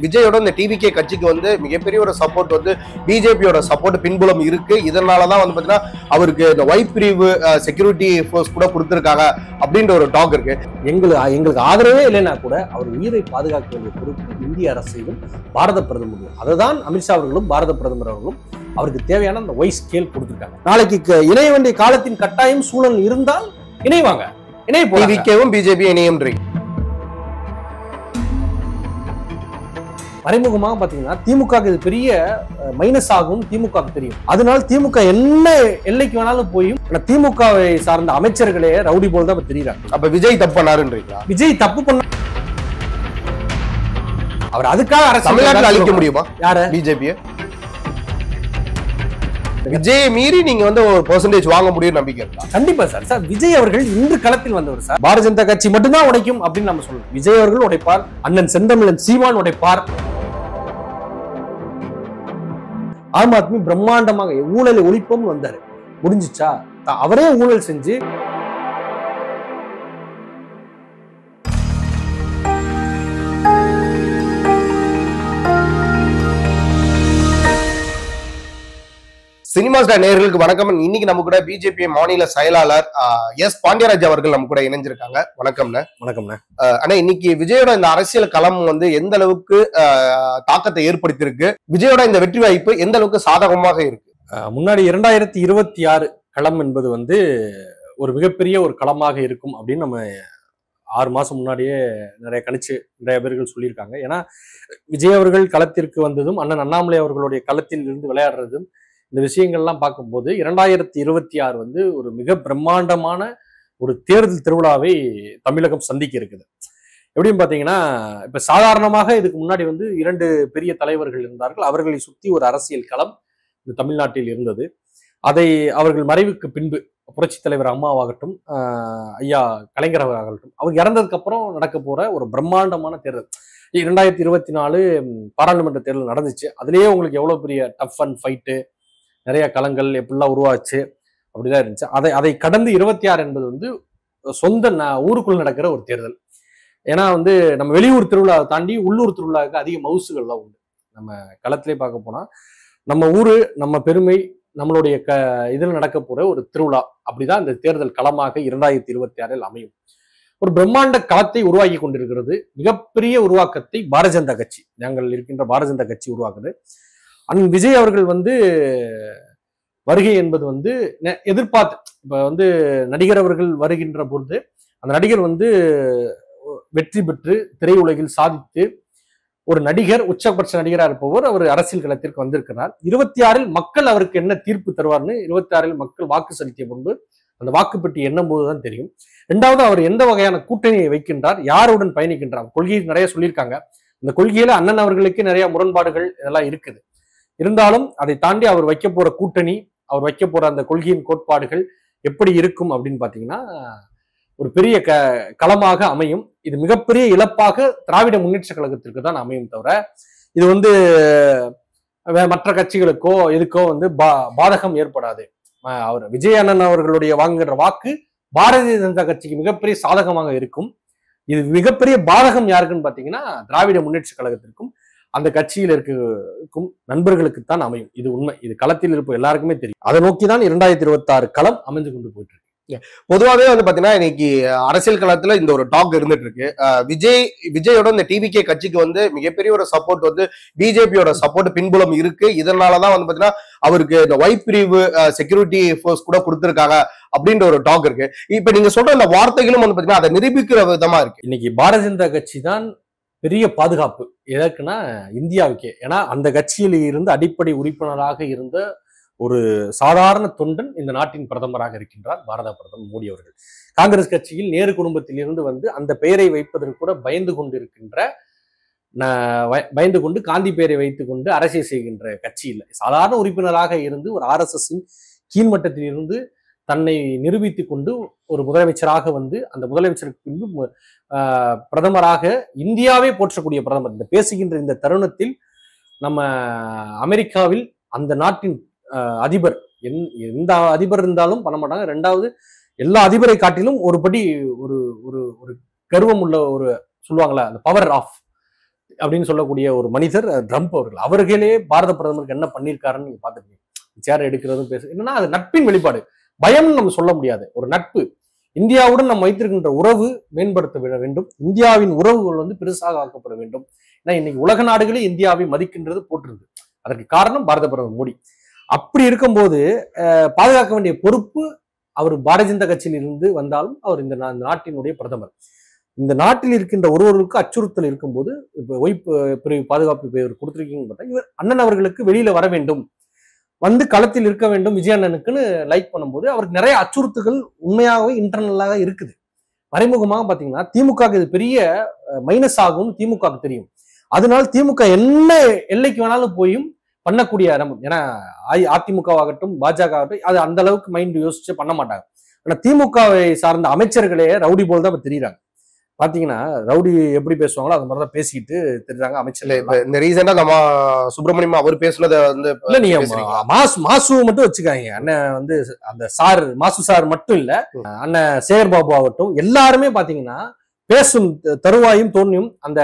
விஜயோட இந்த டிவிகே கட்சிக்கு வந்து மிகப்பெரிய ஒரு சப்போர்ட் வந்து பிஜேபியோட சப்போர்ட் பின்புலம் இருக்கு. இதனாலதான் வந்து பாத்தீங்கன்னா அவருக்கு இந்த ஒய் பிரிவு செக்யூரிட்டி போர்ஸ் கூட கொடுத்திருக்காங்க அப்படின்ற ஒரு டாக் இருக்கு. எங்களுக்கு ஆதரவே இல்லைன்னா கூட அவர் உயிரை பாதுகாக்க வேண்டிய பொறுப்பு இந்திய அரசையும் பாரத பிரதமரும். அதுதான் அமித்ஷா அவர்களும் பாரத பிரதமர் அவர்களும் அவருக்கு தேவையான அந்த ஒய் ஸ்கேல் கொடுத்துருக்காங்க. நாளைக்கு இணைய வேண்டிய காலத்தின் கட்டாயம் சூழல் இருந்தால் இணைவாங்க. டிவிகேவும் பிஜேபி இணையம்ன்றீங்க. மறைமுகமாக பாத்தீங்கன்னா திமுக இது பெரிய மைனஸ் ஆகும் திமுக தெரியும். அதனால திமுக என்ன எல்லைக்கு வேணாலும் போயும் திமுகவை சார்ந்த அமைச்சர்களே ரவுடி போல் தான் தெரியுறாங்க. அப்ப விஜய் தப்பு பண்ணாருன்றீங்களா? விஜய் தப்பு பண்ண அவர் அதுக்காக தமிழ்நாட்டில் அழிக்க முடியுமா யார? பிஜேபி. விஜய் மீறி நீங்க வந்து ஒரு பெர்சன்டேஜ் வாங்க முடியும் நம்பிக்கை இருக்கா? கண்டிப்பா சார். சார் விஜய் அவர்கள் இன்று களத்தில் வந்தவர் சார். பாரதிய ஜனதா கட்சி மட்டும்தான் உடைக்கும் அப்படின்னு நம்ம சொல்லணும். விஜய் அவர்கள் உடைப்பார், அண்ணன் செந்தமிழன் சீமான் உடைப்பார். ஆம் ஆத்மி பிரம்மாண்டமாக ஊழலை ஒழிப்போம் வந்தாரு. முடிஞ்சிச்சா? அவரே ஊழல் செஞ்சு சினிமா ஸ்டார் நேயர்களுக்கு வணக்கம். இன்னைக்கு நம்ம கூட பிஜேபி மாநில செயலாளர் எஸ் பாண்டியராஜ் அவர்கள் நம்ம கூட இணைஞ்சிருக்காங்க. வணக்கம்ண்ணே. வணக்கம்ண்ணே. ஆனா இன்னைக்கு விஜயோட இந்த அரசியல் களம் வந்து எந்த அளவுக்கு தாக்கத்தை ஏற்படுத்தியிருக்கு, விஜயோட இந்த வெற்றி வாய்ப்பு எந்த அளவுக்கு சாதகமாக இருக்கு? முன்னாடி 2026 களம் என்பது வந்து ஒரு மிகப்பெரிய ஒரு களமாக இருக்கும் அப்படின்னு நம்ம 6 மாசம் முன்னாடியே நிறைய பேர்கள் சொல்லியிருக்காங்க. ஏன்னா விஜய் அவர்கள் களத்திற்கு வந்ததும் அண்ணன் அண்ணாமலை அவர்களுடைய களத்தில் இருந்து விளையாடுறதும் இந்த விஷயங்கள்லாம் பார்க்கும்போது 2026 வந்து ஒரு மிக பிரம்மாண்டமான ஒரு தேர்தல் திருவிழாவை தமிழகம் சந்திக்க இருக்குது. எப்படின்னு பார்த்தீங்கன்னா, இப்ப சாதாரணமாக இதுக்கு முன்னாடி வந்து 2 பெரிய தலைவர்கள் இருந்தார்கள். அவர்களை சுற்றி ஒரு அரசியல் களம் இந்த தமிழ்நாட்டில் இருந்தது. அதை அவர்கள் மறைவுக்கு பின்பு புரட்சி தலைவர் அம்மாவாகட்டும், ஐயா கலைஞர் ஆகட்டும், அவங்க இறந்ததுக்கு அப்புறம் நடக்க போற ஒரு பிரம்மாண்டமான தேர்தல் 2024 பாராளுமன்ற தேர்தல் நடந்துச்சு. அதுலயே உங்களுக்கு எவ்வளவு பெரிய டஃப் அண்ட் ஃபைட்டு, நிறைய களங்கள் எப்படிலாம் உருவாச்சு அப்படிதான் இருந்துச்சு. அதை கடந்து 26 என்பது வந்து சொந்த ஊருக்குள்ள நடக்கிற ஒரு தேர்தல். ஏன்னா வந்து நம்ம வெளியூர் திருவிழாவை தாண்டி உள்ளூர் திருவிழாவுக்கு அதிக மவுசுகள்லாம் உண்டு. நம்ம களத்திலே பார்க்க போனா நம்ம ஊரு, நம்ம பெருமை, நம்மளுடைய இதில் நடக்க போற ஒரு திருவிழா. அப்படிதான் இந்த தேர்தல் களமாக 2026 அமையும். ஒரு பிரம்மாண்ட களத்தை உருவாக்கி கொண்டிருக்கிறது. மிகப்பெரிய உருவாக்கத்தை பாரதிய ஜனதா கட்சி, நாங்கள் இருக்கின்ற பாரதிய ஜனதா கட்சி உருவாக்குது. அண்ணன் விஜய் அவர்கள் வந்து வருகை என்பது வந்து எதிர்பார்த்து, இப்ப வந்து நடிகர் அவர்கள் வருகின்ற பொழுது அந்த நடிகர் வந்து வெற்றி பெற்று திரையுலகில் சாதித்து ஒரு நடிகர், உச்சபட்ச நடிகராக இருப்பவர், அவர் அரசியல் களத்திற்கு வந்திருக்கிறார். 26 மக்கள் அவருக்கு என்ன தீர்ப்பு தருவார்னு 26 மக்கள் வாக்கு செலுத்திய முன்பு அந்த வாக்குப்பெட்டி எண்ணும் போதுதான் தெரியும். இரண்டாவது, அவர் எந்த வகையான கூட்டணியை வைக்கின்றார், யாருடன் பயணிக்கின்றார். கொள்கை நிறைய சொல்லியிருக்காங்க. இந்த கொள்கையில அண்ணன் அவர்களுக்கு நிறைய முரண்பாடுகள் இதெல்லாம் இருக்குது. இருந்தாலும் அதை தாண்டி அவர் வைக்க போற கூட்டணி, அவர் வைக்க போற அந்த கொள்கையின் கோட்பாடுகள் எப்படி இருக்கும் அப்படின்னு பாத்தீங்கன்னா ஒரு பெரிய களமாக அமையும். இது மிகப்பெரிய இழப்பாக திராவிட முன்னேற்ற கழகத்திற்கு தான் அமையும் தவிர இது வந்து மற்ற கட்சிகளுக்கோ எதுக்கோ வந்து பாதகம் ஏற்படாது. அவர் விஜய் அண்ணன் அவர்களுடைய வாங்குகிற வாக்கு பாரதிய ஜனதா கட்சிக்கு மிகப்பெரிய சாதகமாக இருக்கும். இது மிகப்பெரிய பாதகம் யாருக்குன்னு பாத்தீங்கன்னா திராவிட முன்னேற்ற கழகத்திற்கும் அந்த கட்சியில் இருக்கும் நண்பர்களுக்குத்தான் அமையும். இது உண்மை. இது களத்தில் இருப்ப எல்லாருக்குமே தெரியும். அதை நோக்கிதான் 2026 களம் அமைஞ்சு கொண்டு போயிட்டு இருக்கு. பொதுவாகவே வந்து பாத்தீங்கன்னா இன்னைக்கு அரசியல் களத்துல இந்த ஒரு டாக் இருந்துட்டு இருக்கு. விஜயோட இந்த டிவிகே கட்சிக்கு வந்து மிகப்பெரிய ஒரு சப்போர்ட் வந்து பிஜேபியோட சப்போர்ட் பின்புலம் இருக்கு. இதனாலதான் வந்து பாத்தீங்கன்னா அவருக்கு இந்த ஒய் பிரிவு செக்யூரிட்டி போர்ஸ் கூட கொடுத்திருக்காங்க அப்படின்ற ஒரு டாக் இருக்கு. இப்ப நீங்க சொல்ற இந்த வார்த்தைகளும் வந்து பாத்தீங்கன்னா அதை நிரூபிக்கிற விதமா இருக்கு. இன்னைக்கு பாரதிய ஜனதா கட்சி தான் பெரிய பாதுகாப்பு எதற்குன்னா இந்தியாவுக்கே. ஏன்னா அந்த கட்சியில் இருந்து அடிப்படை உறுப்பினராக இருந்த ஒரு சாதாரண தொண்டன் இந்த நாட்டின் பிரதமராக இருக்கின்றார் பாரத பிரதமர் மோடி அவர்கள். காங்கிரஸ் கட்சியில் நேரு குடும்பத்தில் இருந்து வந்து அந்த பெயரை வைப்பதற்கு கூட பயந்து கொண்டு காந்தி பெயரை வைத்துக் கொண்டு அரசியல் செய்கின்ற கட்சி இல்லை. சாதாரண உறுப்பினராக இருந்து ஒரு RSS கீழ்மட்டத்தில் இருந்து தன்னை நிரூபித்துக் கொண்டு ஒரு முதலமைச்சராக வந்து அந்த முதலமைச்சருக்கு பின்பு பிரதமராக இந்தியாவே போற்றக்கூடிய பிரதமர். இந்த பேசுகின்ற இந்த தருணத்தில் நம்ம அமெரிக்காவில் அந்த நாட்டின் அதிபர் எந்த அதிபர் இருந்தாலும் பண்ண மாட்டாங்க. ரெண்டாவது, எல்லா அதிபரை காட்டிலும் ஒருபடி ஒரு ஒரு ஒரு கர்வம் உள்ள ஒரு சொல்லுவாங்களா அந்த பவர் ஆஃப் அப்படின்னு சொல்லக்கூடிய ஒரு மனிதர் ட்ரம்ப் அவர்கள். அவர்களே பாரத பிரதமருக்கு என்ன பண்ணியிருக்காருன்னு நீங்க பாத்துருக்கீங்க. சேர் எடுக்கிறதும் பேச என்னன்னா அது நட்பின் வெளிப்பாடு. பயம்னு நம்ம சொல்ல முடியாது, ஒரு நட்பு. இந்தியாவுடன் நம்ம வைத்திருக்கின்ற உறவு மேம்படுத்த வேண்டும். இந்தியாவின் உறவுகள் வந்து பெருசாக ஆக்கப்பட வேண்டும். ஏன்னா இன்னைக்கு உலக நாடுகளே இந்தியாவை மதிக்கின்றது போற்றுது. அதற்கு காரணம் பாரத பிரதமர் மோடி. அப்படி இருக்கும்போது பாதுகாக்க வேண்டிய பொறுப்பு அவர் பாரதிய ஜனதா கட்சியில் இருந்து வந்தாலும் அவர் இந்த நாட்டினுடைய பிரதமர். இந்த நாட்டில் இருக்கின்ற ஒருவருக்கு அச்சுறுத்தல் இருக்கும்போது இப்ப பிரிவு பாதுகாப்பு இவர் கொடுத்திருக்கீங்கன்னு பார்த்தா இவர் அண்ணன் அவர்களுக்கு வெளியில வர வேண்டும், வந்து களத்தில் இருக்க வேண்டும் விஜய் அண்ணனுக்குன்னு லைக் பண்ணும்போது அவருக்கு நிறைய அச்சுறுத்தல்கள் உண்மையாகவே இன்டர்னலாக இருக்குது. மறைமுகமாக பாத்தீங்கன்னா திமுக இது பெரிய மைனஸ் ஆகும் திமுக தெரியும். அதனால திமுக என்ன எல்லைக்கு வேணாலும் போயும் பண்ணக்கூடிய ஏன்னா அதிமுகவாகட்டும் பாஜக ஆகட்டும் அது அந்த அளவுக்கு மைண்ட் யோசிச்சு பண்ண மாட்டாங்க. ஆனா திமுகவை சார்ந்த அமைச்சர்களே ரவுடி போல் தான் தெரியுறாங்க. பாத்தீங்கன்னா ரவுடி எப்படி பேசுவாங்களோ அது மாதிரிதான் பேசிட்டு தெரியுறாங்க அமைச்சர். இந்த ரீசெண்டா நம்ம சுப்பிரமணியம் அவர் பேசுனதை வந்து இல்ல நீங்க மாசு மட்டும் வச்சுக்காங்க. அண்ணன் வந்து அந்த சார் மாசு சார் மட்டும் இல்ல, அண்ணன் சேகர் பாபு ஆகட்டும் எல்லாருமே பாத்தீங்கன்னா பேசும் தருவாயும் தோணியும் அந்த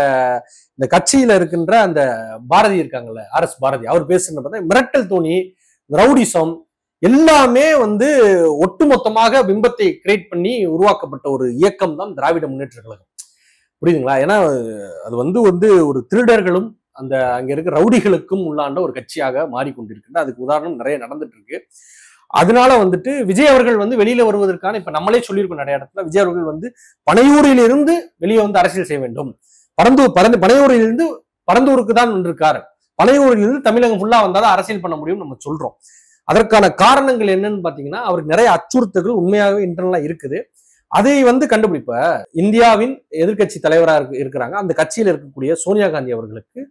இந்த கட்சியில இருக்கின்ற அந்த பாரதி இருக்காங்கல்ல RS பாரதி அவர் பேசுறது பார்த்தா மிரட்டல் தோணி ரவுடிசம் எல்லாமே வந்து ஒட்டுமொத்தமாக பிம்பத்தை கிரியேட் பண்ணி உருவாக்கப்பட்ட ஒரு இயக்கம் தான் திராவிட முன்னேற்ற கழகம். புரியுதுங்களா? ஏன்னா அது வந்து ஒரு திருடர்களும் அந்த அங்க இருக்க ரவுடிகளுக்கும் உள்ளாண்ட ஒரு கட்சியாக மாறிக்கொண்டிருக்கு. அதுக்கு உதாரணம் நிறைய நடந்துட்டு இருக்கு. அதனால விஜய் அவர்கள் வெளியில வருவதற்கான இப்ப நம்மளே சொல்லியிருக்கோம் நிறைய இடத்துல விஜய் அவர்கள் பனையூரில் இருந்து வெளியே அரசியல் செய்ய வேண்டும். பனையூரில் இருந்து பரந்தூருக்கு தான் வந்திருக்காரு. பனையூரில் இருந்து தமிழகம் ஃபுல்லா வந்தாதான் அரசியல் பண்ண முடியும் நம்ம சொல்றோம். அதற்கான காரணங்கள் என்னன்னு பாத்தீங்கன்னா அவருக்கு நிறைய அச்சுறுத்தல்கள் உண்மையாகவே இன்டர்னலா இருக்குது. அதை கண்டுபிடிப்ப இந்தியாவின் எதிர்கட்சி தலைவராக இருக்கிறாங்க. அந்த கட்சியில இருக்கக்கூடிய சோனியா காந்தி அவர்களுக்கு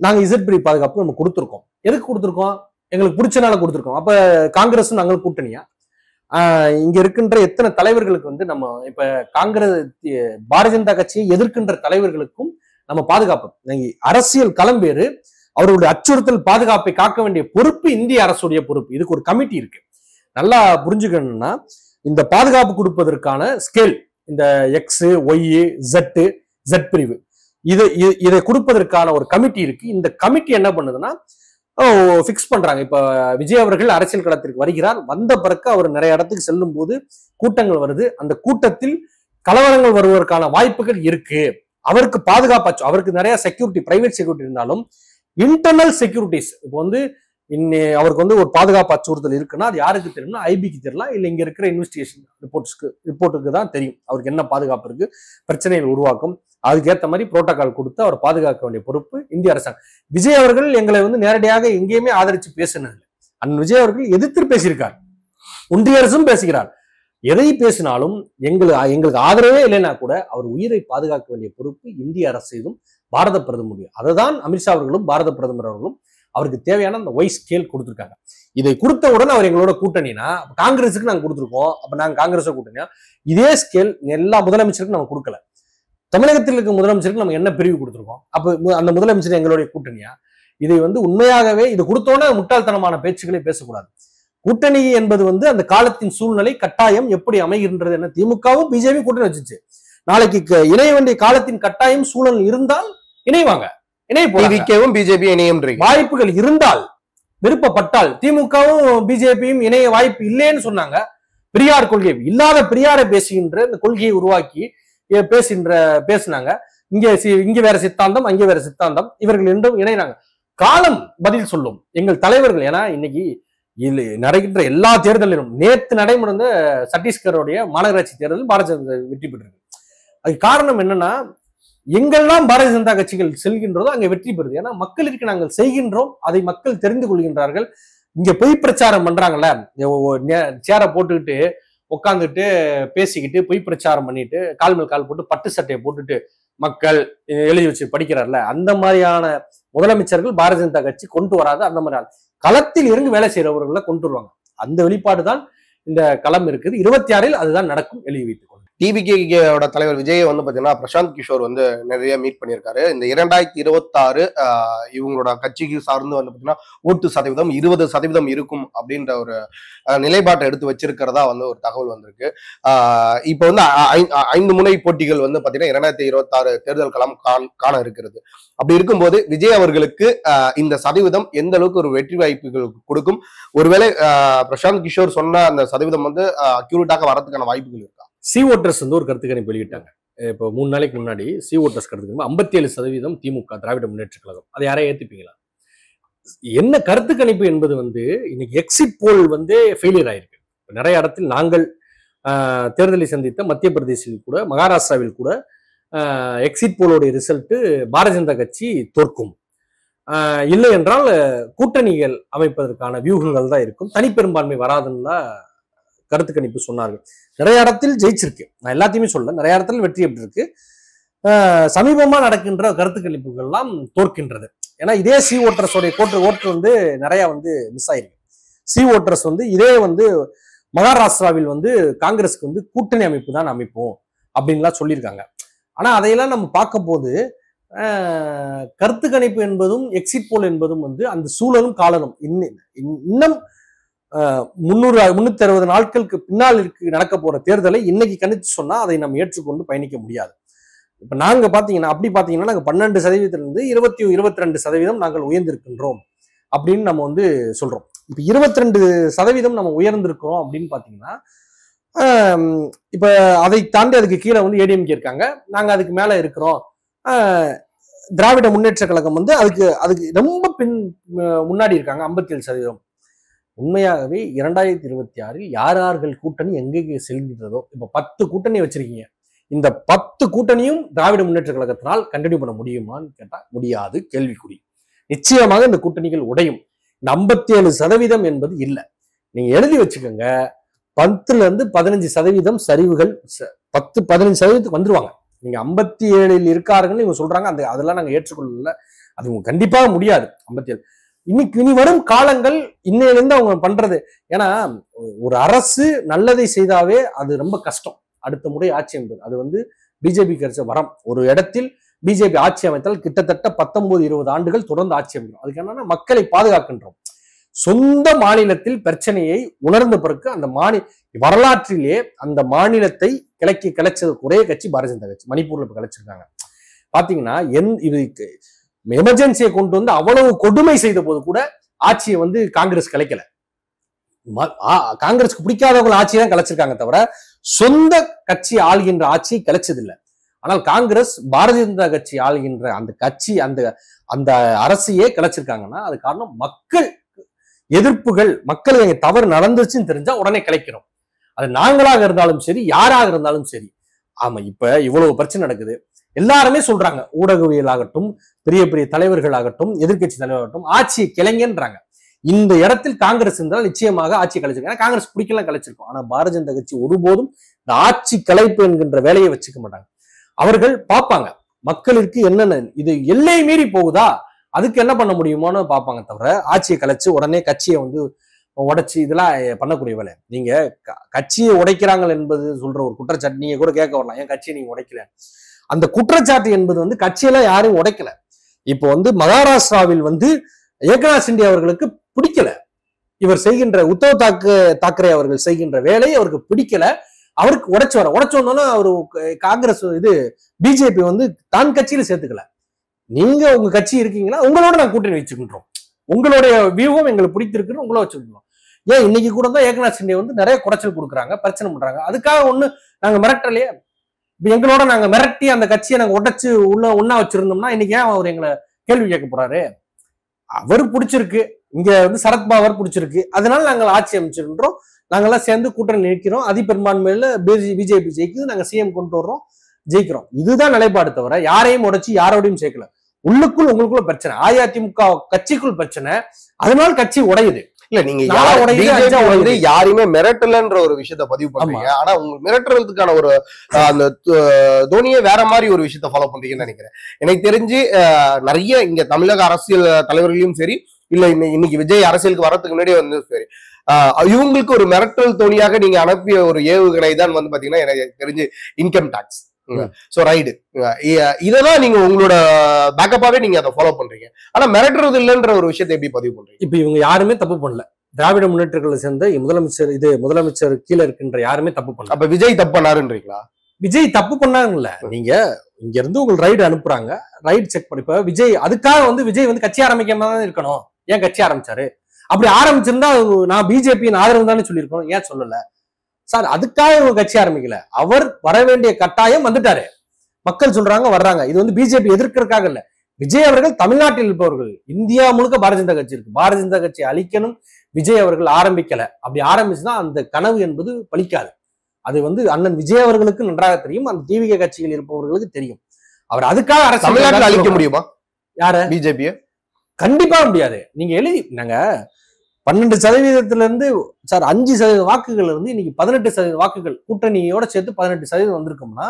நாங்க இசட்பிரி பாதுகாப்பு நம்ம கொடுத்துருக்கோம். எதுக்கு கொடுத்துருக்கோம்? எங்களுக்கு பிடிச்சனால கொடுத்துருக்கோம். அப்ப காங்கிரஸ் நாங்கள் கூட்டணியா? இங்க இருக்கின்ற எத்தனை தலைவர்களுக்கு நம்ம இப்ப காங்கிரஸ் பாரதிய ஜனதா கட்சியை எதிர்க்கின்ற தலைவர்களுக்கும் நம்ம பாதுகாப்பு அரசியல் களம் வேறு. அவருடைய அச்சுறுத்தல் பாதுகாப்பை காக்க வேண்டிய பொறுப்பு இந்திய அரசுடைய பொறுப்பு. இதுக்கு ஒரு கமிட்டி இருக்கு. நல்லா புரிஞ்சுக்கணும்னா இந்த பாதுகாப்பு கொடுப்பதற்கான ஸ்கேல் இந்த எக்ஸ் ஒய் Z பிரிவு இதை கொடுப்பதற்கான ஒரு கமிட்டி இருக்கு. இந்த கமிட்டி என்ன பண்ணுதுன்னா பிக்ஸ் பண்றாங்க. இப்ப விஜய் அவர்கள் அரசியல் களத்திற்கு வருகிறார். வந்த பிறகு அவர் நிறைய இடத்துக்கு செல்லும் போது கூட்டங்கள் வருது. அந்த கூட்டத்தில் கலவரங்கள் வருவதற்கான வாய்ப்புகள் இருக்கு. அவருக்கு பாதுகாப்பு, அவருக்கு நிறைய செக்யூரிட்டி, பிரைவேட் செக்யூரிட்டி இருந்தாலும் இன்டர்னல் செக்யூரிட்டிஸ் இப்போ அவருக்கு ஒரு பாதுகாப்பு அச்சுறுத்தல் இருக்குன்னா அது யாருக்கு தெரியும்னா ஐபிக்கு தெரியலாம், இல்ல இங்க இருக்கிற இன்வெஸ்டிகேஷன் ரிப்போர்ட்டுக்கு தான் தெரியும் அவருக்கு என்ன பாதுகாப்பு இருக்கு, பிரச்சனைகள் உருவாக்கும். அதுக்கேற்ற மாதிரி புரோட்டோகால் கொடுத்து அவர் பாதுகாக்க வேண்டிய பொறுப்பு இந்திய அரசாங்கம். விஜய் அவர்கள் எங்களை நேரடியாக எங்கேயுமே ஆதரிச்சு பேசினது. விஜய் அவர்கள் எதிர்த்து பேசியிருக்கார், ஒன்றிய அரசும் பேசுகிறார். எதை பேசினாலும் எங்களுக்கு ஆதரவே இல்லைன்னா கூட அவர் உயிரை பாதுகாக்க வேண்டிய பொறுப்பு இந்திய அரசும் பாரத பிரதமர். அதுதான் அமித்ஷா அவர்களும் பாரத பிரதமர் அவர்களும் அவருக்கு தேவையான அந்த ஒய் ஸ்கேல் கொடுத்துருக்காங்க. இதை கொடுத்தவுடன் அவர் எங்களோட கூட்டணினா காங்கிரஸுக்கு நாங்க கொடுத்துருக்கோம். அப்ப நாங்க காங்கிரஸ கூட்டணியா இதே ஸ்கேல் எல்லா முதலமைச்சருக்கும் நம்ம கொடுக்கல. தமிழகத்தில் இருக்க முதலமைச்சருக்கு நம்ம என்ன பிரிவு கொடுத்துருக்கோம்? அப்ப அந்த முதலமைச்சர் எங்களுடைய கூட்டணியா? இதை உண்மையாகவே இது கொடுத்தோன்னே முட்டாள்தனமான பேச்சுக்களை பேசக்கூடாது. கூட்டணி என்பது அந்த காலத்தின் சூழ்நிலை கட்டாயம் எப்படி அமைகின்றது என்ன. திமுகவும் பிஜேபி கூட்டணி வச்சுச்சு. நாளைக்கு இணைய வேண்டிய காலத்தின் கட்டாயம் சூழல் இருந்தால் இணைவாங்க. டிவிகேவும் பிஜேபி இணையும் வாய்ப்புகள் இருந்தால், விருப்பப்பட்டால். திமுகவும் பிஜேபியும் இணைய வாய்ப்பு இல்லைன்னு சொன்னாங்க. பெரியார் கொள்கை இல்லாத பெரியாரை பேசுகின்ற இந்த கொள்கையை உருவாக்கி பேசினாங்க. இங்க வேற சித்தாந்தம், அங்கே வேற சித்தாந்தம். இவர்கள் என்றும் இணைறாங்க. காலம் பதில் சொல்லும் எங்கள் தலைவர்கள். ஏன்னா இன்னைக்கு நடக்கின்ற எல்லா தேர்தலிலும் நேற்று நடைமுறைந்த சத்தீஸ்கருடைய மாநகராட்சி தேர்தலில் பாரதிய ஜனதா வெற்றி பெற்றிருக்கு. அதுக்கு காரணம் என்னன்னா எங்கெல்லாம் பாரதிய ஜனதா கட்சிகள் செல்கின்றதோ அங்க வெற்றி பெறுது. ஏன்னா மக்களுக்கு நாங்கள் செய்கின்றோம், அதை மக்கள் தெரிந்து கொள்கின்றார்கள். இங்க பொய் பிரச்சாரம் பண்றாங்கல்ல, சேரை போட்டுக்கிட்டு உட்காந்துட்டு பேசிக்கிட்டு பொய் பிரச்சாரம் பண்ணிட்டு கால் மேல் கால் போட்டு பட்டு சட்டையை போட்டுட்டு மக்கள் எழுதி வச்சு படிக்கிறார்ல, அந்த மாதிரியான முதலமைச்சர்கள் பாரதிய ஜனதா கட்சி கொண்டு வராது. அந்த மாதிரி களத்தில் இருந்து வேலை செய்யறவர்களை கொண்டு வருவாங்க. அந்த வெளிப்பாடு தான் இந்த களம் இருக்குது. 26 அதுதான் நடக்கும். எழுதி வைத்துக் கொள்ளும். டிவிகேயோட தலைவர் விஜய் வந்து பாத்தீங்கன்னா பிரசாந்த் கிஷோர் வந்து நிறைய மீட் பண்ணியிருக்காரு. இந்த 2026 இவங்களோட கட்சிக்கு சார்ந்து வந்து பாத்தீங்கன்னா ஓட்டு சதவீதம் 20% இருக்கும் அப்படின்ற ஒரு நிலைப்பாட்டை எடுத்து வச்சிருக்கிறதா வந்து ஒரு தகவல் வந்திருக்கு. இப்ப வந்து 5 முனை போட்டிகள் வந்து பாத்தீங்கன்னா 2026 தேர்தல் களம் காண இருக்கிறது. அப்படி இருக்கும்போது விஜய் அவர்களுக்கு இந்த சதவீதம் எந்த அளவுக்கு ஒரு வெற்றி வாய்ப்புகள் கொடுக்கும்? ஒருவேளை பிரசாந்த் கிஷோர் சொன்ன அந்த சதவீதம் வந்து அக்யூரேட்டாக வரதுக்கான வாய்ப்புகள் இருக்கா? சி ஓட்டர்ஸ் வந்து ஒரு கருத்து கணிப்பு வெளியிட்டாங்க. இப்போ 3 நாளைக்கு முன்னாடி சி ஓட்டர்ஸ் கருத்து கணிப்பு 57% திமுக திராவிட முன்னேற்ற கழகம். அதை யாரையும் ஏத்துப்பீங்களா? என்ன கருத்து கணிப்பு என்பது வந்து இன்னைக்கு எக்ஸிட் போல் வந்து ஃபெயிலியர் ஆயிருக்கு. நிறைய இடத்தில் நாங்கள் தேர்தலை சந்தித்த மத்திய பிரதேசில் கூட, மகாராஷ்டிராவில் கூட எக்ஸிட் போலோடைய ரிசல்ட் பாரதிய ஜனதா கட்சி தோற்கும், இல்லை என்றால் கூட்டணிகள் அமைப்பதற்கான வியூகங்கள் தான் இருக்கும், தனிப்பெரும்பான்மை வராதுன்னு கருத்து கணிப்பு சொன்னார்கள். நிறைய இடத்தில் ஜெயிச்சிருக்கு, நான் எல்லாத்தையுமே சொல்ல, நிறைய இடத்துல வெற்றி பெற்று இருக்கு. சமீபமா நடக்கின்ற கருத்து கணிப்புகள்லாம் தோற்கின்றது. ஏன்னா இதே சி ஓட்டர்ஸோடைய ஓட்டு வந்து நிறைய வந்து மிஸ் ஆயிருக்கு. சி ஓட்டர்ஸ் வந்து இதே வந்து மகாராஷ்டிராவில் வந்து காங்கிரஸ்க்கு வந்து கூட்டணி அமைப்பு தான் அமைப்போம் அப்படின்லாம் சொல்லியிருக்காங்க. ஆனா அதையெல்லாம் நம்ம பார்க்கும் போது கருத்து கணிப்பு என்பதும் எக்ஸிட் போல் என்பதும் வந்து அந்த சூழலும் காலனும் இன்னும் 360 நாட்களுக்கு பின்னால் நடக்க போற தேர்தலை இன்னைக்கு கணிச்சு சொன்னா அதை நம்ம ஏற்றுக்கொண்டு பயணிக்க முடியாது. இப்ப நாங்க பாத்தீங்கன்னா அப்படி பாத்தீங்கன்னா நாங்க 12%-லிருந்து 22% நாங்கள் உயர்ந்திருக்கின்றோம் அப்படின்னு நம்ம வந்து சொல்றோம். இப்ப 22% நம்ம உயர்ந்திருக்கிறோம் அப்படின்னு பாத்தீங்கன்னா இப்ப அதை தாண்டி அதுக்கு கீழே வந்து ஏடிஎம்கே இருக்காங்க, நாங்க அதுக்கு மேல இருக்கிறோம். திராவிட முன்னேற்ற கழகம் வந்து அதுக்கு ரொம்ப முன்னாடி இருக்காங்க 57%. உண்மையாகவே 2026 யார்கள் கூட்டணி எங்கே செல்கிறதோ, இப்ப 10 கூட்டணி வச்சிருக்கீங்க, இந்த 10 கூட்டணியும் திராவிட முன்னேற்ற கழகத்தினால் கண்டினியூ பண்ண முடியுமான்னு கேட்டா முடியாது, கேள்விக்குறி. நிச்சயமாக இந்த கூட்டணிகள் உடையும். இந்த 57% என்பது இல்லை, நீங்க எழுதி வச்சுக்கோங்க. 10-15% சரிவுகள் 10-15% வந்துருவாங்க. நீங்க 57 இருக்காருன்னு இவங்க சொல்றாங்க, அதெல்லாம் நாங்க ஏற்றுக்கொள்ளல, அது கண்டிப்பாக முடியாது. 57 இனி வரும் காலங்கள் இன்னையிலிருந்து அவங்க பண்றது. ஏன்னா ஒரு அரசு நல்லதை செய்தாவே அது ரொம்ப கஷ்டம். அடுத்த முறை ஆட்சி என்பது அது வந்து பிஜேபி கிடைச்ச வரம். ஒரு இடத்தில் பிஜேபி ஆட்சி அமைத்தால் கிட்டத்தட்ட 19-20 ஆண்டுகள் தொடர்ந்து ஆட்சி அமைக்கும். அதுக்கு என்னன்னா மக்களை பாதுகாக்கின்றோம். சொந்த மாநிலத்தில் பிரச்சனையை உணர்ந்த பிறகு அந்த வரலாற்றிலே அந்த மாநிலத்தை கிளைச்சது ஒரே கட்சி பாரதிய ஜனதா கட்சி. மணிப்பூர்ல இப்ப கிளைச்சிருக்காங்க பாத்தீங்கன்னா. இதுக்கு எமர்ஜென்சியை கொண்டு வந்து அவ்வளவு கொடுமை செய்த போது கூட ஆட்சியை வந்து காங்கிரஸ் கலைக்கல. காங்கிரஸ்க்கு பிடிக்காதவங்க ஆட்சியை தான் கலைச்சிருக்காங்க தவிர சொந்த கட்சி ஆள்கின்ற ஆட்சியை கலைச்சதில்லை. ஆனால் காங்கிரஸ் பாரதிய ஜனதா கட்சி ஆள்கின்ற அந்த கட்சி அந்த அரசையே கலைச்சிருக்காங்கன்னா அது காரணம் மக்கள் எதிர்ப்புகள். மக்கள் தவறு நடந்துச்சுன்னு தெரிஞ்சா உடனே கலைக்கிறோம். அது நாங்களாக இருந்தாலும் சரி, யாராக இருந்தாலும் சரி. ஆமா, இப்ப இவ்வளவு பிரச்சனை நடக்குது, எல்லாருமே சொல்றாங்க, ஊடகவியல் ஆகட்டும், பெரிய பெரிய தலைவர்கள் ஆகட்டும், எதிர்கட்சி தலைவராகட்டும், ஆட்சியை கிளைங்கன்றாங்க. இந்த இடத்தில் காங்கிரஸ் இருந்தால் நிச்சயமாக ஆட்சி கலைச்சிருக்காங்க. காங்கிரஸ் பிடிக்கலாம் கலைச்சிருக்கும். ஆனா பாரதிய ஜனதா கட்சி ஒருபோதும் இந்த ஆட்சி கலைப்பு என்கின்ற வேலையை வச்சுக்க மாட்டாங்க. அவர்கள் பார்ப்பாங்க மக்களுக்கு என்னென்ன இது எல்லை மீறி போகுதா, அதுக்கு என்ன பண்ண முடியுமோன்னு பார்ப்பாங்க தவிர ஆட்சியை கலைச்சு உடனே கட்சியை வந்து உடைச்சு இதெல்லாம் பண்ணக்கூடிய வேலை. நீங்க கட்சியை உடைக்கிறாங்க என்பது சொல்ற ஒரு குற்றச்சாட்டு நீங்க கூட கேட்க வரலாம், ஏன் கட்சியை நீங்க உடைக்கல? அந்த குற்றச்சாட்டு என்பது வந்து கட்சியெல்லாம் யாரும் உடைக்கல. இப்போ வந்து மகாராஷ்டிராவில் வந்து ஏக்நாத் சிண்டே அவர்களுக்கு பிடிக்கல, இவர் செய்கின்ற உத்தவ் தாக்கரே அவர்கள் செய்கின்ற வேலை அவருக்கு பிடிக்கல, அவருக்கு உடைச்சு வந்தோன்னா அவரு காங்கிரஸ் பிஜேபி வந்து தான் கட்சியில சேர்த்துக்கல. நீங்க உங்க கட்சி இருக்கீங்களா, உங்களோட நான் கூட்டணி வச்சுக்கின்றோம், உங்களுடைய வியூகம் எங்களுக்கு பிடித்திருக்குன்னு உங்களோட வச்சுக்கிட்டோம். ஏன் இன்னைக்கு கூட தான் ஏக்நாத் சிண்டே வந்து நிறைய குறைச்சல் கொடுக்குறாங்க, பிரச்சனை பண்றாங்க. அதுக்காக ஒண்ணு நாங்க மிரட்டலையே. எங்களோட நாங்க மிரட்டி அந்த கட்சியை நாங்க உடைச்சு ஒன்னா வச்சிருந்தோம்னா இன்னைக்கு ஏன் அவர் எங்களை கேள்வி கேட்க போறாரு? அவரு பிடிச்சிருக்கு, இங்க வந்து சரத்பவார் பிடிச்சிருக்கு, அதனால நாங்கள் ஆட்சி அமைச்சிருக்கிறோம், நாங்கெல்லாம் சேர்ந்து கூட்டணி நிற்கிறோம், அதிபெரும்பான்மையில பிஜேபி ஜெயிக்குது, நாங்க சிஎம் கொண்டு வர்றோம், ஜெயிக்கிறோம். இதுதான் நிலைப்பாடு தவிர யாரையும் உடைச்சு யாரோடையும் சேர்க்கல. உங்களுக்குள்ள பிரச்சனை, அதிமுக கட்சிக்குள் பிரச்சனை, அதனால கட்சி உடையுது. இல்ல நீங்க யாரையுமே மிரட்டலன்ற ஒரு விஷயத்த பதிவு பண்றீங்க, ஆனா உங்க மிரட்டுறதுக்கான ஒரு அந்த தோனியே வேற மாதிரி ஒரு விஷயத்த ஃபாலோ பண்றீங்கன்னு நினைக்கிறேன். எனக்கு தெரிஞ்சு நிறைய இங்க தமிழக அரசியல் தலைவர்களையும் சரி, இல்ல இன்னைக்கு விஜய் அரசியலுக்கு வரதுக்கு முன்னாடியே வந்து சரி, இவங்களுக்கு ஒரு மிரட்டல் தோணியாக நீங்க அனுப்பிய ஒரு ஏவுகணை தான் வந்து பாத்தீங்கன்னா எனக்கு தெரிஞ்சு இன்கம் டாக்ஸ். சோ ரைடு இதெல்லாம் நீங்க உங்களோட பேக்கப்பாவே நீங்க அதை ஃபாலோ பண்றீங்க. ஆனா மிரட்டுறது இல்லைன்ற ஒரு விஷயத்தை எப்படி பதிவு பண்றீங்க? இப்ப இவங்க யாருமே தப்பு பண்ணல. திராவிட முன்னேற்றங்களை சேர்ந்த முதலமைச்சர் கீழே இருக்கின்ற யாருமே தப்பு பண்ணல. அப்ப விஜய் தப்பு பண்ணாருன்றீங்களா? விஜய் தப்பு பண்ணாங்கல்ல. நீங்க இங்க இருந்து உங்களுக்கு ரைடு அனுப்புறாங்க, ரைடு செக் பண்ணி. இப்ப விஜய் அதுக்காக வந்து விஜய் வந்து கட்சி ஆரம்பிக்காம தான் இருக்கணும். ஏன் கட்சி ஆரம்பிச்சாரு? அப்படி ஆரம்பிச்சிருந்தா நான் பிஜேபியின் ஆதரவு தானே சொல்லியிருக்கணும். ஏன் சொல்லல சார்? அதுக்காக இவங்க கட்சி ஆரம்பிக்கல. அவர் வர வேண்டிய கட்டாயம் வந்துட்டாரு. மக்கள் சொல்றாங்க, வர்றாங்க. இது வந்து பிஜேபி எதிர்க்கிறதுக்காக இல்ல. விஜய் அவர்கள் தமிழ்நாட்டில் இருப்பவர்கள். இந்தியா முழுக்க பாரதிய ஜனதா கட்சி இருக்கு. பாரதிய ஜனதா கட்சி அழிக்கணும் விஜய் அவர்கள் ஆரம்பிக்கல. அப்படி ஆரம்பிச்சுதான் அந்த கனவு என்பது பலிக்காது. அது வந்து அண்ணன் விஜய் அவர்களுக்கு நன்றாக தெரியும், அந்த டிவிகே கட்சியில் இருப்பவர்களுக்கு தெரியும். அவர் அதுக்காக அரசு தமிழ்நாட்டில் அழிக்க முடியுமா? யார? பிஜேபிய கண்டிப்பா முடியாது. நீங்க நாங்க 12% சார் 5% வாக்குகள் இருந்து இன்னைக்கு 18% வாக்குகள் கூட்டணியோட சேர்த்து 18% வந்திருக்கும்னா,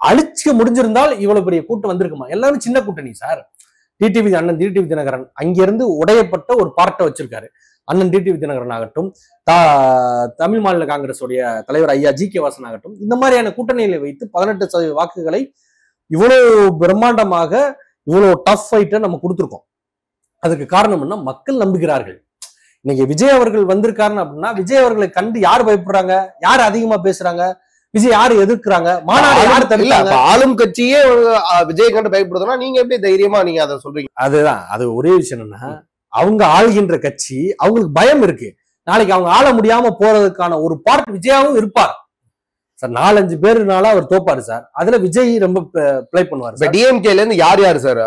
அழிச்சு முடிஞ்சிருந்தால் இவ்வளவு பெரிய கூட்டம் வந்திருக்குமா? எல்லாரும் சின்ன கூட்டணி சார். அண்ணன் டிடிவி தினகரன் அங்கிருந்து உடையப்பட்ட ஒரு பார்ட்டை வச்சிருக்காரு. அண்ணன் டிடிவி தினகரன் ஆகட்டும், தமிழ் மாநில காங்கிரஸ் உடைய தலைவர் ஐயா ஜி.கே. வாசன் ஆகட்டும், இந்த மாதிரியான கூட்டணிகளை வைத்து 18% வாக்குகளை இவ்வளவு பிரம்மாண்டமாக இவ்வளவு டஃப் ஃபைட்டை நம்ம கொடுத்துருக்கோம். அதுக்கு காரணம் என்ன? மக்கள் நம்புகிறார்கள். இன்னைக்கு விஜய் அவர்கள் வந்திருக்காருன்னு அப்படின்னா, விஜய் அவர்களை கண்டு யார் பயப்படுறாங்க? யார் அதிகமா பேசுறாங்க? விஜய் யாரு எதிர்க்கிறாங்க? மாநாடு யாரு தடுக்கல? ஆளும் கட்சியே விஜய் கண்டு பயப்படுதுன்னா நீங்க எப்படி தைரியமா நீங்க அதை சொல்றீங்க? அதுதான், அது ஒரே விஷயம் என்னன்னா, அவங்க ஆள்கின்ற கட்சி, அவங்களுக்கு பயம் இருக்கு. நாளைக்கு அவங்க ஆள முடியாம போறதுக்கான ஒரு பார்ட் விஜயாவும் இருப்பார் சார். 4-5 பேருனால அவர் தோப்பாரு சார். அதுல விஜய் ரொம்ப பிளே பண்ணுவாரு. டிஎம்கேல இருந்து யார் யாரு சார்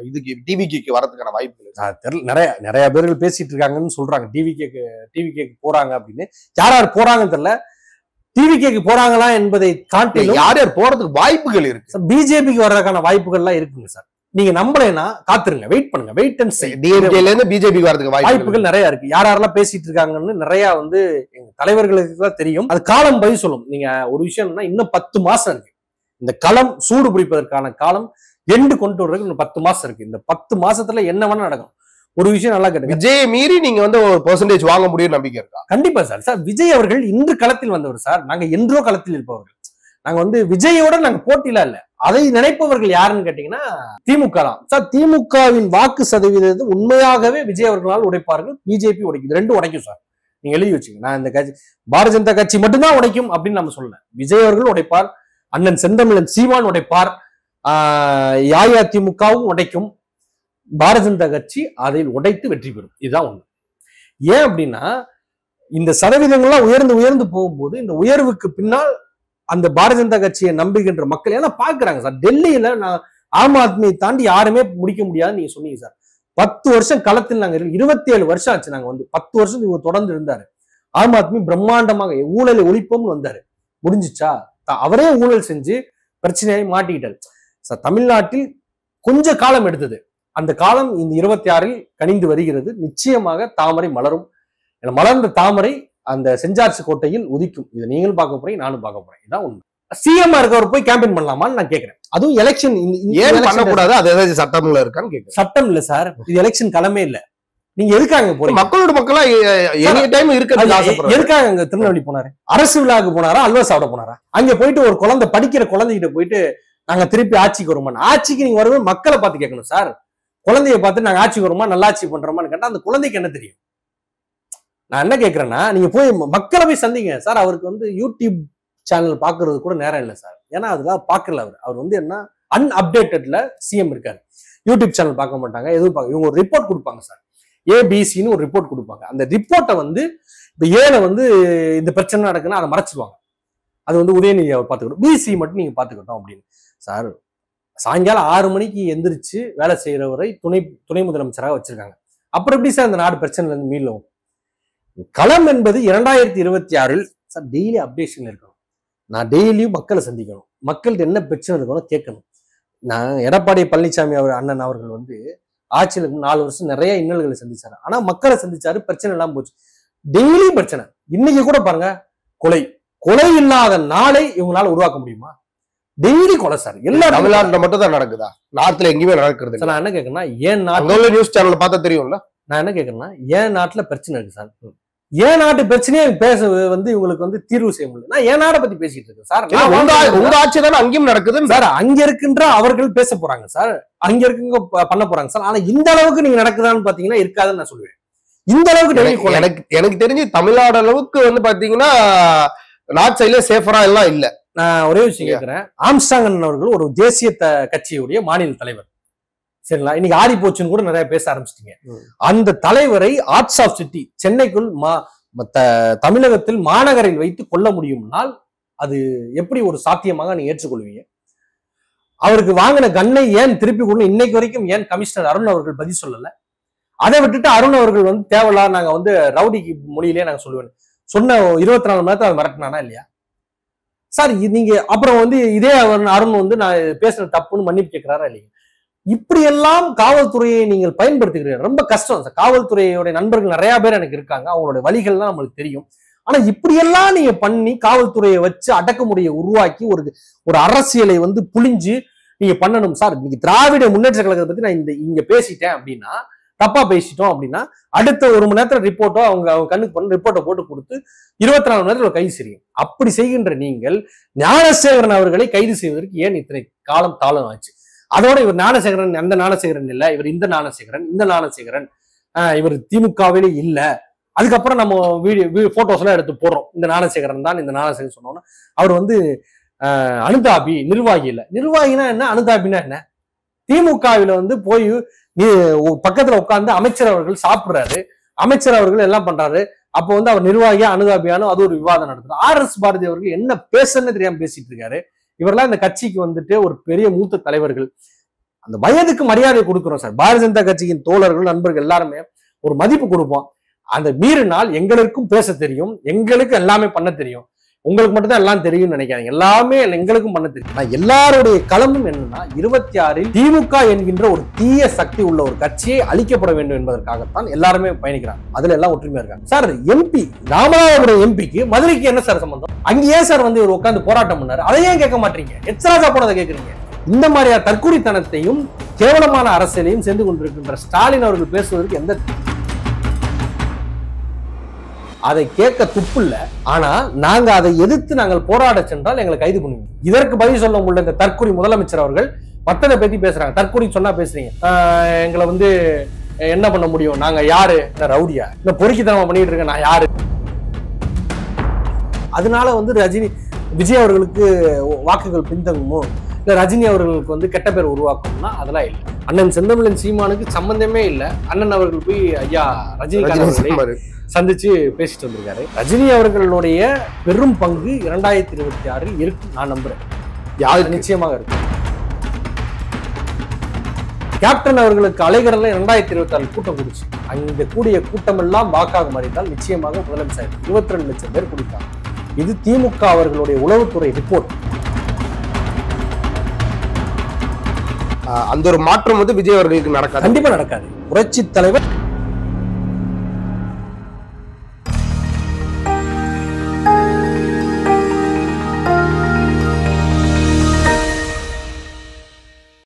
இதுக்கு டிவிகேக்கு வரதுக்கான வாய்ப்பு தெரியல. நிறைய பேர்கள் பேசிட்டு இருக்காங்கன்னு சொல்றாங்க. டிவிகேக்கு போறாங்க அப்படின்னு. யார் யார் போறாங்கன்னு தெரியல. டிவிகேக்கு போறாங்களா என்பதை காட்டிலும் யார் யார் போறதுக்கு வாய்ப்புகள் இருக்கு. பிஜேபிக்கு வர்றதுக்கான வாய்ப்புகள்லாம் இருக்குங்க சார். நீங்க நம்பலைன்னா காத்துருங்க, வெயிட் பண்ணுங்க, வெயிட் அண்ட் சீ. டிஎம்கேல இருந்து பிஜேபிக்கு வரதுக்கு வாய்ப்புகள் நிறைய இருக்கு. யார் யாரெல்லாம் பேசிட்டு இருக்காங்கன்னு நிறைய வந்து எங்க தலைவர்களுக்கு தான் தெரியும். அது காலம் பதில் சொல்லும். நீங்க ஒரு விஷயம்னா, இன்னும் 10 மாசம் இருக்கு. இந்த களம் சூடு பிடிப்பதற்கான காலம் எண்டு கொண்டு வர்றதுக்கு இன்னும் 10 மாசம் இருக்கு. இந்த 10 மாசத்துல என்ன வேணா நடக்கும். ஒரு விஷயம் நல்லா கேட்டுங்க, விஜய் மீறி நீங்க வந்து ஒரு பெர்சன்டேஜ் வாங்க முடியும் நம்பிக்கை இருக்கா? கண்டிப்பா சார். சார் விஜய் அவர்கள் இன்று களத்தில் வந்தவர் சார். நாங்க என்றோ களத்தில் இருப்பவர்கள். நாங்க வந்து விஜயோட நாங்க போட்டியில இல்ல. அதை நினைப்பவர்கள் யாருன்னு கேட்டீங்கன்னா திமுக தான் சார். திமுகவின் வாக்கு சதவீதத்தை உண்மையாகவே விஜய் அவர்களால் உடைப்பார்கள். பிஜேபி உடைக்குது. ரெண்டும் உடைக்கும் சார். நீங்க எழுதி வச்சுங்க. நான் இந்த கட்சி பாரதிய ஜனதா கட்சி மட்டும்தான் உடைக்கும் அப்படின்னு நம்ம சொல்லல. விஜய் அவர்கள் உடைப்பார், அண்ணன் செந்தமிழன் சீமான் உடைப்பார், அஇஅதிமுகவும் உடைக்கும். பாரதிய ஜனதா கட்சி அதை உடைத்து வெற்றி பெறும். இதுதான் ஒண்ணு. ஏன் அப்படின்னா, இந்த சதவீதங்கள்லாம் உயர்ந்து உயர்ந்து போகும்போது இந்த உயர்வுக்கு பின்னால் அந்த பாரதிய ஜனதா கட்சியை நம்புகின்ற மக்கள் ஏன்னா பாக்குறாங்க சார். டெல்லியில நான் ஆம் ஆத்மியை தாண்டி யாருமே முடிக்க முடியாதுன்னு நீங்க சொன்னீங்க சார். 10 வருஷம் களத்தில் நாங்க 27 வருஷம் ஆச்சு. நாங்க வந்து 10 வருஷம் இவங்க தொடர்ந்து இருந்தாரு. ஆம் ஆத்மி பிரம்மாண்டமாக ஊழலை ஒழிப்போம்னு வந்தாரு. முடிஞ்சிச்சா? அவரே ஊழல் செஞ்சு பிரச்சனையாகி மாட்டிக்கிட்டாரு சார். தமிழ்நாட்டில் கொஞ்ச காலம் எடுத்தது. அந்த காலம் இந்த 26 கனிந்து வருகிறது. நிச்சயமாக தாமரை மலரும். மலர்ந்த தாமரை அந்த செஞ்சார்சி கோட்டையில் உதிக்கும். இதை நீங்களும் பார்க்க போறீங்க, நானும் பார்க்க போறேன். இதான் உண்மை. சிஎம் இருக்கவர் போய் கேம்பெயின் பண்ணலாமான்னு நான் கேட்கிறேன். அதுவும் எலெக்ஷன் ஏன் பண்ணக்கூடாது? அது ஏதாவது சட்டம்ல இருக்கான்னு கேட்கிறேன். சட்டம் இல்ல சார், இது எலெக்ஷன் களமே இல்ல. நீங்க எதுக்காக போறீங்க? மக்களோட மக்களா எனி டைம் எதுக்காக அங்க திருநெல்வேலி போனாரு? அரசு விழாவுக்கு போனாரா? அல்வா சாப்பிட போனாரா? அங்க போயிட்டு ஒரு குழந்தை படிக்கிற குழந்தைகிட்ட போயிட்டு நாங்க திருப்பி ஆட்சிக்கு வருமா? ஆட்சிக்கு நீங்க வரும்போது மக்களை பார்த்து கேட்கணும் சார். குழந்தைய பார்த்து நாங்க ஆட்சிக்கு வருமா, நல்லாட்சி பண்றோமான்னு கேட்டா அந்த குழந்தைக்கு என்ன தெரியும்? நான் என்ன கேட்கிறேன்னா, நீங்க போய் மக்களை போய் சந்திங்க சார். அவருக்கு வந்து யூடியூப் சேனல் பாக்குறது கூட நேரம் இல்லை சார். ஏன்னா அதெல்லாம் பாக்கல. அவர் வந்து என்ன அன்அப்டேட்டட்ல சிஎம் இருக்காரு. யூடியூப் சேனல் பார்க்க மாட்டாங்க, எதுவும் பார்க்க. இவங்க ஒரு ரிப்போர்ட் கொடுப்பாங்க சார். ஏபிசின்னு ஒரு ரிப்போர்ட் கொடுப்பாங்க. அந்த ரிப்போர்ட்டை வந்து இப்ப ஏல வந்து இந்த பிரச்சனை நடக்குன்னா அதை மறைச்சிடுவாங்க. அது வந்து உதயநிதி அவர் பார்த்துக்கட்டும், பிசி மட்டும் நீங்க பாத்துக்கட்டும் அப்படின்னு சார். சாயங்காலம் 6 மணிக்கு எந்திரிச்சு வேலை செய்யறவரை துணை முதலமைச்சராக வச்சிருக்காங்க. அப்புறம் எப்படி சார் இந்த நாடு பிரச்சனைல இருந்து மீளும்? களம் என்பது 2026 சார் டெய்லி அப்டேஷன் இருக்கணும். நான் டெய்லியும் மக்களை சந்திக்கணும். மக்கள்கிட்ட என்ன பிரச்சனை இருக்கணும் கேட்கணும். நான் எடப்பாடி பழனிசாமி அண்ணன் அவர்கள் வந்து ஆட்சியில் 4 வருஷம் நிறைய இன்னல்களை சந்திச்சாரு. ஆனா மக்களை சந்திச்சாரு, பிரச்சனை எல்லாம் போச்சு. டெய்லி பிரச்சனை. இன்னைக்கு கூட பாருங்க, கொலை இல்லாத நாளை இவங்களால உருவாக்க முடியுமா? டெய்லி கொலை சார். எல்லா தமிழ்நாட்டுல மட்டும் தான் நடக்குதா? நாட்டுல எங்கேயுமே நடக்கிறது. நான் என்ன கேட்கறேன்னா, ஏன் நாட்டுல நியூஸ் சேனல் பார்த்தா தெரியும்ல. நான் என்ன கேட்கறேன்னா, ஏன் நாட்டுல பிரச்சனை இருக்கு சார். ஏன் நாட்டு பிரச்சனையே பேச வந்து இவங்களுக்கு வந்து தீர்வு செய்ய முடியல. நான் ஏன் நாட்டை பத்தி பேசிட்டு இருக்கேன் சார். உங்க ஆட்சி தானே அங்கேயும் நடக்குது சார். அங்க இருக்கின்ற அவர்கள் பேச போறாங்க சார், அங்க இருக்குங்க பண்ண போறாங்க சார். ஆனா இந்த அளவுக்கு நீங்க நடக்குதான்னு பாத்தீங்கன்னா இருக்காதுன்னு நான் சொல்லுவேன். இந்த அளவுக்கு எனக்கு தெரிஞ்சு தமிழ்நாடு அளவுக்கு வந்து பாத்தீங்கன்னா நார்த் சைட்ல சேஃபரா எல்லாம் இல்ல. நான் ஒரே விஷயம் கேட்கிறேன். ஆம்ஸ்டாங்கன் அவர்கள் ஒரு தேசிய கட்சியுடைய மாநில தலைவர், சரிங்களா? இன்னைக்கு ஆடி போச்சுன்னு கூட நிறைய பேச ஆரம்பிச்சிட்டீங்க. அந்த தலைவரை ஆர்ட்ஸ் ஆஃப் சிட்டி சென்னைக்குள் தமிழகத்தில் மாநகரில் வைத்து கொள்ள முடியும்னால் அது எப்படி ஒரு சாத்தியமாக நீங்க ஏற்றுக்கொள்வீங்க? அவருக்கு வாங்கின கண்ணை ஏன் திருப்பி கொடுங்க இன்னைக்கு வரைக்கும் ஏன் கமிஷனர் அருண் அவர்கள் பதில் சொல்லல? அதை விட்டுட்டு அருண் அவர்கள் வந்து தேவையில்லா நாங்க வந்து ரவுடிக்கு மொழியிலே நாங்க சொல்லுவேன் சொன்ன 24 மணி நேரத்தை அவர் மிரட்டினானா இல்லையா சார்? நீங்க அப்புறம் வந்து இதே அருண் வந்து நான் பேசுற தப்புன்னு மன்னிப்பு கேட்கிறாரா இல்லையா? இப்படியெல்லாம் காவல்துறையை நீங்கள் பயன்படுத்துகிறீர்கள். ரொம்ப கஷ்டம் சார். காவல்துறையோட நண்பர்கள் நிறைய பேர் எனக்கு இருக்காங்க, அவங்களோட வழிகள்லாம் நம்மளுக்கு தெரியும். ஆனா இப்படியெல்லாம் நீங்க பண்ணி காவல்துறையை வச்சு அடக்குமுறையை உருவாக்கி ஒரு அரசியலை வந்து புளிஞ்சு நீங்க பண்ணணும் சார். இன்னைக்கு திராவிட முன்னேற்ற கழகத்தை பத்தி நான் இங்க பேசிட்டேன் அப்படின்னா, தப்பா பேசிட்டோம் அப்படின்னா அடுத்த 1 மணி நேரத்துல ரிப்போர்ட்டோ அவங்க கண்ணுக்கு பண்ண ரிப்போர்ட்டை போட்டு கொடுத்து 24 மணி நேரத்துல கைது செய்யும். அப்படி செய்கின்ற நீங்கள் ஞானசேகரன் அவர்களை கைது செய்வதற்கு ஏன் இத்தனை காலம் தாளம் ஆச்சு? அதோட இவர் ஞானசேகரன் அந்த ஞானசேகரன் இல்ல, இவர் இந்த ஞானசேகரன் இவர் திமுகவிலே இல்ல. அதுக்கப்புறம் நம்ம வீடியோ போட்டோஸ் எல்லாம் எடுத்து போடுறோம். இந்த ஞானசேகரன் தான் இந்த ஞானசேகரன் சொன்னோம்னா அவர் வந்து அனுதாபி நிர்வாகி இல்ல. நிர்வாகினா என்ன, அனுதாபினா என்ன? திமுகவில வந்து போய் பக்கத்துல உட்கார்ந்து அமைச்சர் அவர்கள் சாப்பிடுறாரு, அமைச்சர் அவர்கள் எல்லாம் பண்றாரு. அப்போ வந்து அவர் நிர்வாகியா அனுதாபியானோ அது ஒரு விவாதம் நடத்துறாரு. RS பாரதி அவர்கள் என்ன பேசுன்னு தெரியாம பேசிட்டு இருக்காரு. இவரெல்லாம் இந்த கட்சிக்கு வந்துட்டு ஒரு பெரிய மூத்த தலைவர்கள். அந்த வயதுக்கு மரியாதை கொடுக்கிறோம் சார். பாரதிய ஜனதா கட்சியின் தோழர்கள் நண்பர்கள் எல்லாருமே ஒரு மதிப்பு கொடுப்போம். அந்த மீறினால் எங்களுக்கும் பேச தெரியும், எங்களுக்கு எல்லாமே பண்ண தெரியும். உங்களுக்கு மட்டும் தான் எல்லாம் தெரியும்னு நினைக்காதீங்க. எல்லாமே எங்களுக்கும் பண்ண தெரியும். நான் எல்லாருடைய களமும் என்னன்னா 26 திமுக என்கின்ற ஒரு தீய சக்தி உள்ள ஒரு கட்சியை அழிக்கப்பட வேண்டும் என்பதற்காகத்தான் எல்லாருமே பயணிக்கிறாங்க. அதுல எல்லாம் ஒற்றுமையா இருக்காங்க சார். MP ராமநாதபுரம் எம்பிக்கு மதுரைக்கு என்ன சார் சம்பந்தம்? அங்கேயே சார் வந்து இவர் உட்கார்ந்து போராட்டம் பண்ணாரு. அதையே கேட்க மாட்டீங்க, எச்சராஜா போனதை கேட்கறீங்க. இந்த மாதிரியான தற்கூரித்தனத்தையும் கேவலமான அரசியலையும் சென்று கொண்டிருக்கின்ற ஸ்டாலின் அவர்கள் பேசுவதற்கு எந்த அதை கேட்க துப்பு இல்ல. ஆனா நாங்க அதை எதிர்த்து நாங்கள் போராட சென்றால் எங்களை கைது பண்ணுவீங்க. இதற்கு பதில் சொல்ல முடியல இந்த தற்கொலை முதலமைச்சர் அவர்கள் மத்ததை பத்தி பேசுறாங்க. தற்கொலை சொன்னா பேசுறீங்க, எங்களை வந்து என்ன பண்ண முடியும், நாங்க யாரு, ரவுடியா, இந்த பொறுக்கித்தனமா பண்ணிட்டு இருக்க நான் யாரு? அதனால வந்து விஜய் அவர்களுக்கு வாக்குகள் பின்தங்குமோ இல்ல ரஜினி அவர்களுக்கு வந்து கெட்ட பேர் உருவாக்கணும்னா அதெல்லாம் இல்லை. அண்ணன் செந்தமிழன் சீமானுக்கு சம்பந்தமே இல்லை. அண்ணன் அவர்கள் போய் ஐயா ரஜினிகாந்த் அவர்களை சந்திச்சு பேசிட்டு வந்திருக்காரு. ரஜினி அவர்களுடைய பெரும் பங்கு 2026 இருக்கு நான் நம்புறேன். யாரு நிச்சயமாக இருக்கு. கேப்டன் அவர்களுக்கு அலைகடல 2026 கூட்டம் கூடிச்சு. அங்க கூடிய கூட்டம் எல்லாம் வாக்காக மாறினால் நிச்சயமாக முதலமைச்சர் 22 லட்சம் பேர் குடித்தாங்க. இது திமுக அவர்களுடைய உளவுத்துறை ரிப்போர்ட். அந்த ஒரு மாற்றம் வந்து விஜய் அவர்களுக்கு நடக்காது, கண்டிப்பா நடக்காது. புரட்சி தலைவர்